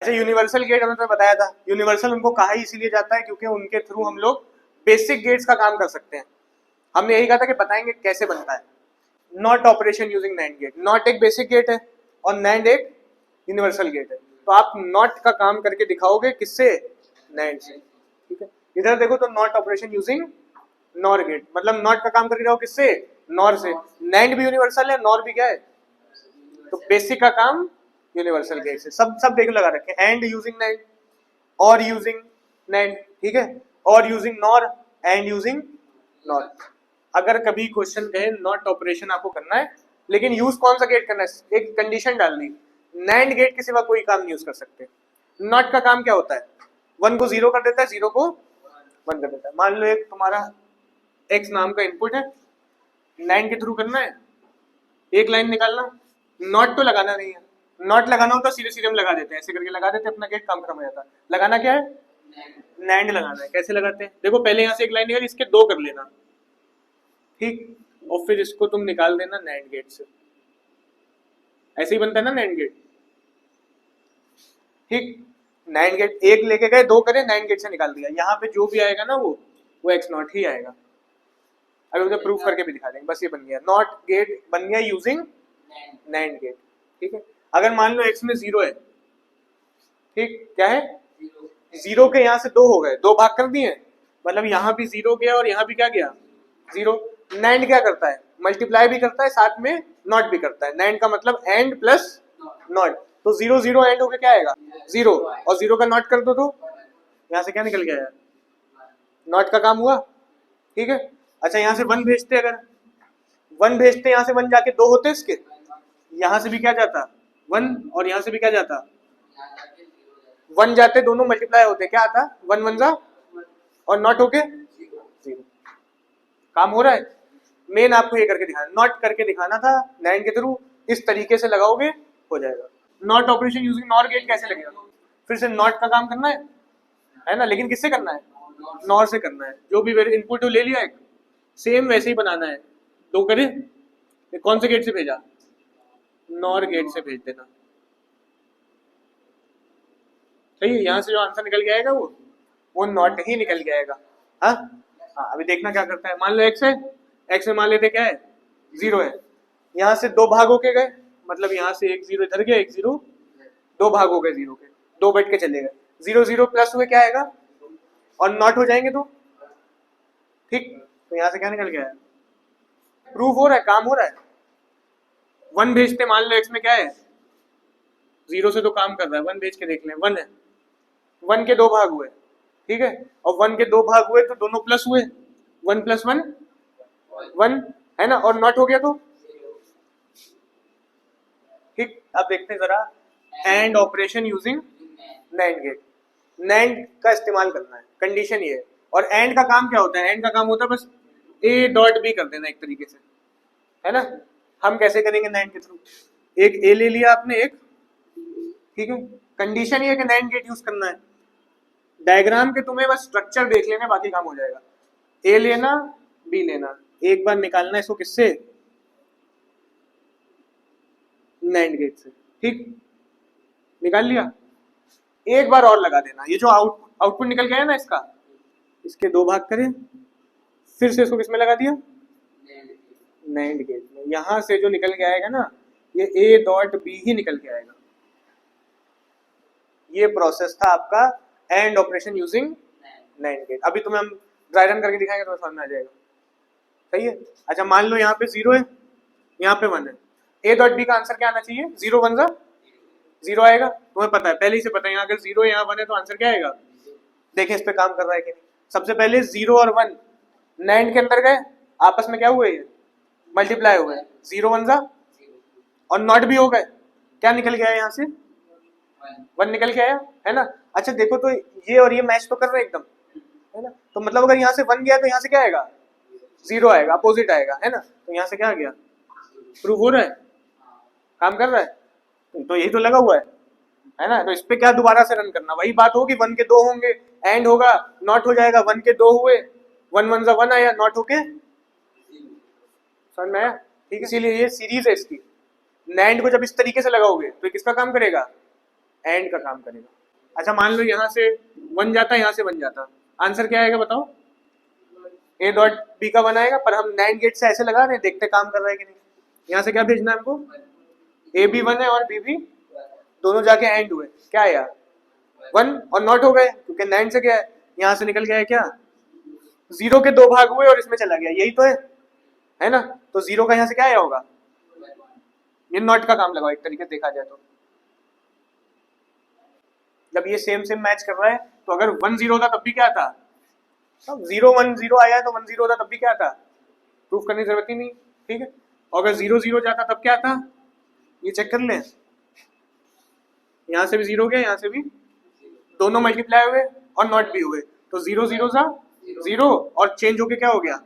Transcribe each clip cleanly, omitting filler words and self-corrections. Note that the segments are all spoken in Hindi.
अच्छा, यूनिवर्सल गेट हमने तुम्हें बताया था, यूनिवर्सल उनको कहा ही इसीलिए जाता है क्योंकि उनके थ्रू हम लोग बेसिक गेट्स का काम कर सकते हैं। हमने यही कहा था कि बताएंगे कैसे बनता है। Not operation using NAND gate, not एक बेसिक गेट है और नैंड एक यूनिवर्सल गेट है। तो आप नॉट का काम करके दिखाओगे किससे? नैंड से। ठीक है, इधर देखो तो not operation using NOR gate, मतलब नॉट का काम करके दिखाओ किससे? नॉर से। नैंड भी यूनिवर्सल है, नॉर भी क्या है? तो बेसिक का काम यूनिवर्सल गेट से। सब सब देख लगा रखे, एंड यूजिंग नैंड, और यूजिंग नैंड, ठीक है, और using nor, and using nor. अगर कभी क्वेश्चन कहे नॉट ऑपरेशन आपको करना है लेकिन यूज कौन सा गेट करना है, एक कंडीशन डालनी, नैंड गेट के सिवा कोई काम नहीं यूज कर सकते। नॉट का काम क्या होता है? वन को जीरो कर देता है, जीरो को वन कर देता है। मान लो एक तुम्हारा एक्स नाम का इनपुट है, नैंड के थ्रू करना है, एक लाइन निकालना, नॉट तो लगाना नहीं है। नॉट लगाना होता सीधे सीधे हम लगा देते हैं, ऐसे करके लगा देते हैं, अपना गेट काम खत्म हो जाता है। लगाना क्या है? नैंड लगाना है। कैसे लगाते हैं? देखो पहले यहाँ से एक लाइन निकाली, इसके दो कर लेना, ठीक, और फिर इसको तुम निकाल देना नैंड गेट से। ऐसे ही बनता है ना नैंड गेट, ठीक। नैंड गेट एक लेके गए, दो करे, नैंड गेट से निकाल दिया। यहाँ पे जो भी आएगा ना वो एक्स नॉट ही आएगा। अभी उधर प्रूफ करके भी दिखा देंगे। बस ये बन गया, नॉट गेट बन गया यूजिंग नैंड गेट, ठीक है। अगर मान लो एक्स में जीरो है, ठीक, क्या है? जीरो के यहाँ से दो हो गए, दो भाग कर दिए, मतलब यहाँ भी जीरो गया और यहाँ भी क्या गया? जीरो। नैंड क्या करता है? मल्टीप्लाई भी करता है, साथ में नॉट भी करता है। नैंड का मतलब एंड प्लस नॉट। तो जीरो जीरो एंड होके क्या आएगा? जीरो, और जीरो का नॉट कर दो तो यहाँ से क्या निकल गया यार? नॉट का काम हुआ, ठीक है। अच्छा, यहाँ से वन भेजते, अगर वन भेजते यहाँ से वन जाके दो होते इसके, यहाँ से भी क्या जाता? वन, और यहाँ से भी क्या जाता? वन जाते, दोनों मल्टीप्लाई होते, क्या आता? वन वन जा, और नॉट होके जीरो। काम हो रहा है। मेन आपको ये करके दिखाना, नॉट करके दिखाना था नैंड के थ्रू। इस तरीके से लगाओगे हो जाएगा। Not operation using NOR gate कैसे लगेगा? फिर से नॉट का काम करना है ना, लेकिन किससे करना है? नॉर से करना है। जो भी इनपुट ले लिया एक, सेम वैसे ही बनाना है। दो करे, कौन से गेट से भेजा? नॉर गेट से भेज देना, सही है। यहाँ से जो आंसर निकल के आएगा वो नॉट ही निकल के आएगा। हाँ हाँ, अभी देखना क्या करता है। मान लो एक्स है, एक्स में मान लेते क्या है? जीरो है। यहाँ से दो भाग होके गए, मतलब यहाँ से एक जीरो इधर गया, एक जीरो, दो भाग हो गए जीरो के, दो बैठ के चले गए। जीरो जीरो प्लस हुए क्या आएगा? और नॉट हो जाएंगे तो, ठीक। तो यहाँ से क्या निकल गया है? प्रूफ हो रहा है, काम हो रहा है। वन भेजते, मान लो एक्स में क्या है? जीरो से तो काम कर रहा है, वन भेज के देख लें, वन है। वन के दो भाग हुए, ठीक है, और वन के दो भाग हुए तो दोनों प्लस हुए, वन प्लस वन वन, है ना, और नॉट हो गया तो, ठीक। अब देखते हैं जरा, AND operation using NAND gate. NAND का इस्तेमाल करना है, कंडीशन ये है। और एंड का काम क्या होता है? एंड का काम होता है बस ए डॉट बी कर देना एक तरीके से, है ना। हम कैसे करेंगे नैंड के थ्रू? एक ए ले लिया आपने, एक, ठीक है। कंडीशन ये है कि नैंड गेट यूज करना है। डायग्राम के तुम्हें बस स्ट्रक्चर देख लेना, बाकी काम हो जाएगा। ए लेना, बी लेना, एक बार निकालना इसको किससे? नैंड गेट से, ठीक। निकाल लिया, एक बार और लगा देना। ये जो आउटपुट निकल गया है ना इसका, इसके दो भाग करें, फिर से इसको किसमें लगा दिया? नैंड गेट में। यहां से जो निकल के आएगा ना, ये ए डॉट बी ही निकल के आएगा। ये प्रोसेस था आपका AND operation using NAND gate. अभी तुम्हें हम ड्राई रन करके दिखाएंगे तो समझ में आ जाएगा, सही है। अच्छा, मान लो यहाँ पे जीरो है, यहाँ पे वन है। ए डॉट बी का आंसर क्या आना चाहिए? जीरो वन जा जीरो आएगा, तुम्हें पता है, पहले ही से पता है। यहाँ अगर जीरो यहाँ वन है तो आंसर क्या आएगा? देखें इस पे काम कर रहा है कि नहीं। सबसे पहले जीरो और वन नैंड के अंदर गए, आपस में क्या हुए? मल्टीप्लाई हुए, जीरो वन जा, और नॉट भी हो गए। क्या निकल गया यहाँ से? वन निकल के आया, है ना। अच्छा देखो तो ये और ये मैच तो कर रहे हैं एकदम, है ना। तो मतलब अगर यहाँ से वन गया तो यहाँ से क्या आएगा? जीरो आएगा, अपोजिट आएगा, है ना। तो यहाँ से क्या आ गया? प्रूव हो रहा है, काम कर रहा है। तो यही तो लगा हुआ है ना। तो इस पे क्या दोबारा से रन करना? वही बात होगी, वन के दो होंगे, एंड होगा, नॉट हो जाएगा। वन के दो हुए, वन वन जा वन आया, नॉट होके समझ में आया, ठीक है। इसीलिए ये सीरीज है इसकी। नैंड को जब इस तरीके से लगाओगे तो किसका काम करेगा? एंड का काम करेगा। अच्छा मान लो यहाँ से 1 जाता, यहाँ से 1 जाता, आंसर क्या आएगा बताओ? ए डॉट बी का 1 आएगा, पर हम नैंड गेट से ऐसे लगा रहे हैं, देखते काम कर रहा है कि नहीं। यहाँ से क्या भेजना है हमको? ए भी 1 है और बी भी, दोनों जाके एंड हुए, क्या आया? 1 और नॉट हो गए, क्योंकि नैंड से क्या है, यहाँ से निकल गया है क्या? 0 के 2 भाग हुए और इसमें चला गया, यही तो है ना? तो 0 का यहाँ से क्या आया होगा? ये नॉट का काम लगाओ एक तरीके से देखा जाए तो। जब ये सेम सेम मैच कर रहा है तो अगर 1 0 था तब भी क्या था? 0 1 0 आया है तो 1 0 था तब भी क्या था? प्रूफ करने की जरूरत ही नहीं, ठीक है। और अगर 0 0 जाता तब क्या था? ये चेक कर लें, यहाँ से भी 0 गया, यहाँ से भी, दोनों मल्टीप्लाई हुए और नॉट भी हुए, तो 0 0 सा 0 और चेंज होके क्या हो गया?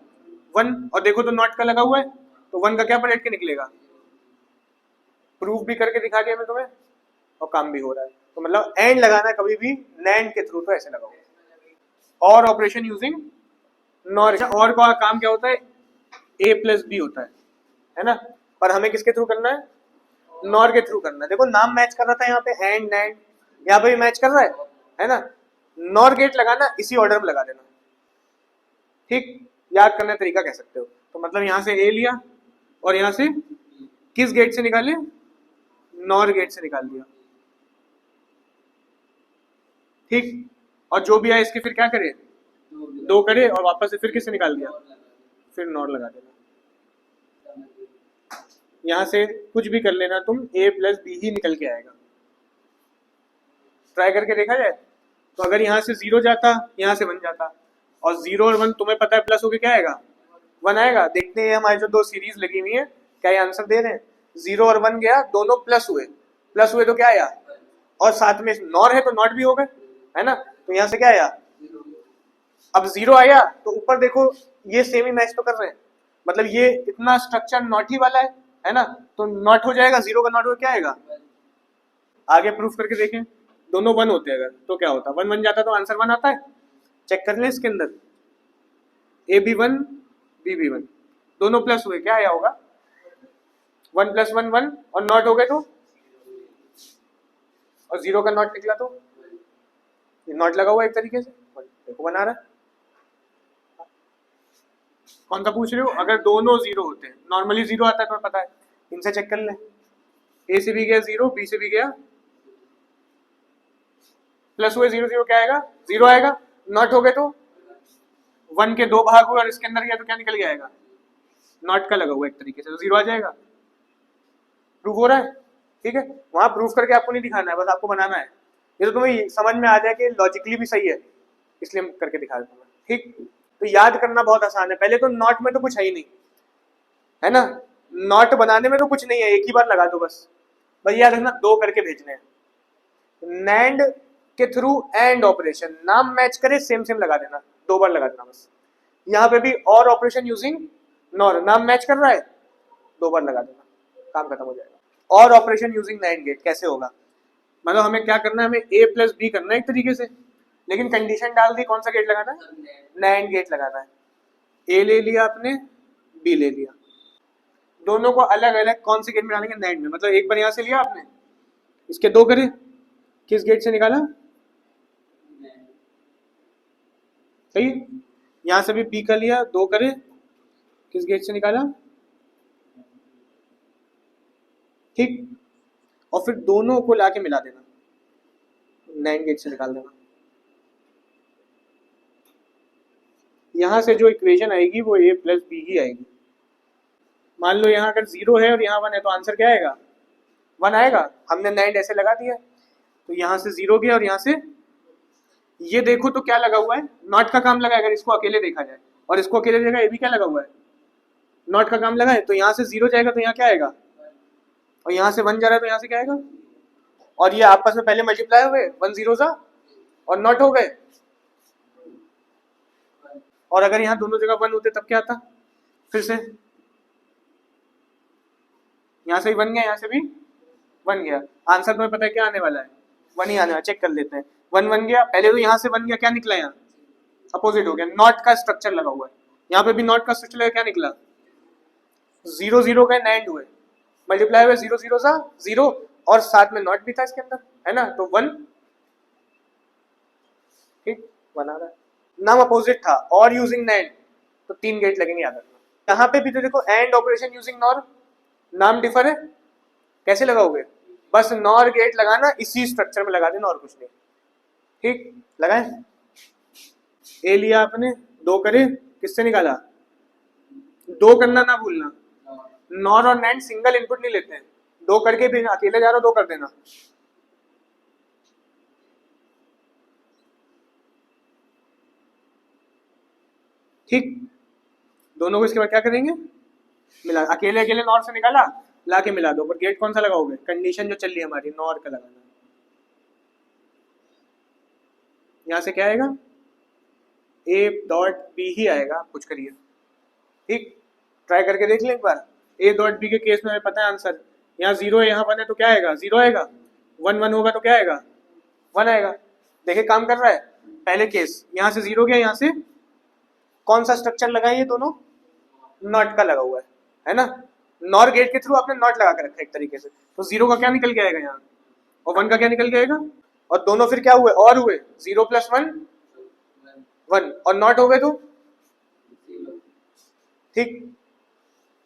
1, और देखो तो नॉट का लगा हुआ है, तो 1 का क्या पलट के निकलेगा? प्रूफ भी करके दिखा दिया मैं तुम्हें और काम भी हो रहा है। तो मतलब एंड लगाना है कभी भी नैंड के थ्रू तो ऐसे लगाओ। और ऑपरेशन यूजिंग नॉर, और का काम क्या होता है? ए प्लस बी होता है ना? पर हमें किसके थ्रू करना है? नॉर के थ्रू करना है। देखो नाम मैच कर रहा था यहाँ पे, एंड नैंड, यहाँ पे भी मैच कर रहा है ना? नॉर गेट लगाना इसी ऑर्डर में लगा देना, ठीक, याद करने तरीका कह सकते हो। तो मतलब यहाँ से ए लिया और यहाँ से किस गेट से निकाले? नॉर गेट से निकाल दिया, ठीक। और जो भी आए इसके फिर क्या करे? 2 करे और वापस से फिर किससे निकाल दिया? फिर नॉर लगा देना। यहाँ से कुछ भी कर लेना तुम, a प्लस बी ही निकल के आएगा। ट्राई करके देखा जाए तो अगर यहाँ से 0 जाता, यहाँ से 1 जाता, और 0 और 1 तुम्हें पता है प्लस होके क्या आएगा? 1 आएगा। देखते हैं हमारी जो 2 सीरीज लगी हुई है क्या ये आंसर दे रहे हैं? 0 और 1 गया, दोनों प्लस हुए तो क्या आया? और साथ में नॉर है तो नॉट भी हो गए, है ना? तो यहाँ से क्या आया? अब 0 आया तो ऊपर देखो ये सेम ही मैच तो कर रहे हैं, मतलब ये इतना स्ट्रक्चर नॉट ही वाला है ना? तो नॉट हो जाएगा, 0 का नॉट हो क्या आएगा? आगे प्रूफ करके देखें, दोनों 1 होते हैं अगर तो क्या होता? 1 1 जाता तो आंसर 1 आता है। चेक कर ले इसके अंदर, ए बी 1 बी बी 1, दोनों प्लस हुए, क्या आया होगा? 1 + 1 1, और नॉट हो गए तो, और 0 का नॉट निकला तो ये नॉट लगा हुआ एक तरीके से, देखो बना रहा है। कौन सा पूछ रहे हो? अगर दोनों 0 होते हैं, नॉर्मली 0 आता है तुम्हें पता है, इनसे चेक कर ले, ए से भी गया 0, बी से भी गया, प्लस हुए 0 0 क्या आएगा? 0 आएगा। नॉट हो गए तो 1 के 2 भाग हुए और इसके अंदर गया तो क्या निकल के आएगा? नॉट का लगा हुआ एक तरीके से, तो 0 आ जाएगा। प्रूफ हो रहा है, ठीक है। वहां प्रूफ करके आपको नहीं दिखाना है, बस आपको बनाना है। ये तो तुम्हें समझ में आ जाए कि लॉजिकली भी सही है, इसलिए हम करके दिखा देते हैं, ठीक। तो याद करना बहुत आसान है। पहले तो नॉट में तो कुछ है ही नहीं, है ना? नॉट बनाने में तो कुछ नहीं है, एक ही बार लगा दो बस। भाई याद रखना 2 करके भेजने हैं। नैंड के थ्रू एंड ऑपरेशन, नाम मैच करे सेम सेम लगा देना, 2 बार लगा देना बस। यहाँ पे भी और ऑपरेशन यूजिंग नॉर, नाम मैच कर रहा है, 2 बार लगा देना, काम खत्म हो जाएगा। और ऑपरेशन यूजिंग नैंड गेट कैसे होगा? मतलब हमें क्या करना है? हमें a प्लस बी करना है एक तरीके से, लेकिन कंडीशन डाल दी, कौन सा गेट लगाना है? नैंड गेट लगाना है। a ले लिया आपने, b ले लिया, दोनों को अलग अलग कौन से गेट में डालेंगे? नैंड में। मतलब एक बार यहाँ से लिया आपने, इसके 2 करे, किस गेट से निकाला? सही। यहाँ से भी b का लिया, 2 करे, किस गेट से निकाला? ठीक। और फिर दोनों को लाके मिला देना, नैंड गेट से निकाल देना। यहां से जो इक्वेशन आएगी वो a प्लस बी ही आएगी। मान लो यहाँ अगर 0 है और यहाँ 1 है तो आंसर क्या आएगा? 1 आएगा। हमने नैंड ऐसे लगा दिया, तो यहाँ से 0 गया और यहाँ से ये देखो तो क्या लगा हुआ है? नॉट का काम लगा है। अगर इसको अकेले देखा जाए और इसको अकेले देखा, ये भी क्या लगा हुआ है? नॉट का काम लगा है। तो यहाँ से 0 जाएगा तो यहाँ क्या आएगा? और यहाँ से 1 जा रहा है तो यहाँ से क्या आएगा? और ये आपस में पहले मल्टीप्लाई हुए, 1 0 सा और नॉट हो गए। और अगर यहाँ दोनों जगह 1 होते तब क्या आता? फिर से यहाँ से भी 1 गया, यहाँ से भी 1 गया, आंसर तुम्हें पता है क्या आने वाला है? 1 ही आने वाला। चेक कर लेते हैं। 1 1 गया, पहले तो यहाँ से 1 गया, क्या निकला? यहाँ अपोजिट हो गया, नॉट का स्ट्रक्चर लगा हुआ है। यहाँ पे भी नॉट का स्ट्रक्चर लगा, क्या निकला? 0 0 का नैंड हुए, मल्टीप्लाई हुए 0 0 सा 0 और साथ में नॉट भी था इसके अंदर, है ना, तो 1, ठीक, 1 आ रहा है। नाम अपोजिट था और यूजिंग नैंड, तो 3 गेट लगेंगे, याद रखना। यहाँ पे भी तो देखो एंड ऑपरेशन यूजिंग नॉर, नाम डिफर है, कैसे लगाओगे, बस नॉर गेट लगाना, इसी स्ट्रक्चर में लगा देना और कुछ नहीं, ठीक, लगाए। ए लिया आपने, 2 करे, किससे निकाला, 2 करना ना भूलना, नॉर और नैंड सिंगल इनपुट नहीं लेते हैं, 2 करके भी अकेले जा रहा हो 2 कर देना। ठीक, दोनों को इसके बाद क्या करेंगे, मिला, अकेले अकेले नॉर से निकाला, ला के मिला दो, पर गेट कौन सा लगाओगे, कंडीशन जो चल रही है हमारी नॉर का लगाना। यहां से क्या आएगा, ए डॉट बी ही आएगा, कुछ करिए, ठीक, ट्राई करके देख लें एक बार। ए डॉट बी के केस में हमें पता है आंसर, यहाँ 0 है, यहाँ 1 है, तो क्या आएगा, 0 आएगा, 1 1 होगा तो क्या आएगा, 1 आएगा। देखिए काम कर रहा है, पहले केस यहाँ से 0 गया, यहाँ से कौन सा स्ट्रक्चर लगा है, ये दोनों नॉट का लगा हुआ है ना, नॉर गेट के थ्रू आपने नॉट लगा के रखा है एक तरीके से, तो 0 का क्या निकल के आएगा यहाँ, और 1 का क्या निकल के आएगा, और दोनों फिर क्या हुए, और हुए 0 + 1 1, और नॉट हो गए तो ठीक,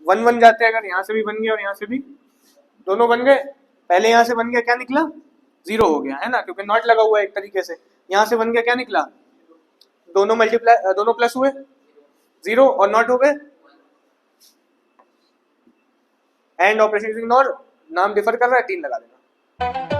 1 1 जाते हैं, अगर यहाँ से भी बन गया और यहाँ से भी, दोनों बन गए, पहले यहाँ से बन गया क्या निकला, 0 हो गया, है ना, क्योंकि नॉट लगा हुआ है एक तरीके से, यहाँ से बन गया क्या निकला, दोनों मल्टीप्लाई, दोनों प्लस हुए 0 और नॉट हो गए, एंड ऑपरेशन यूजिंग नॉर, नाम डिफर कर रहा है, 3 लगा देना।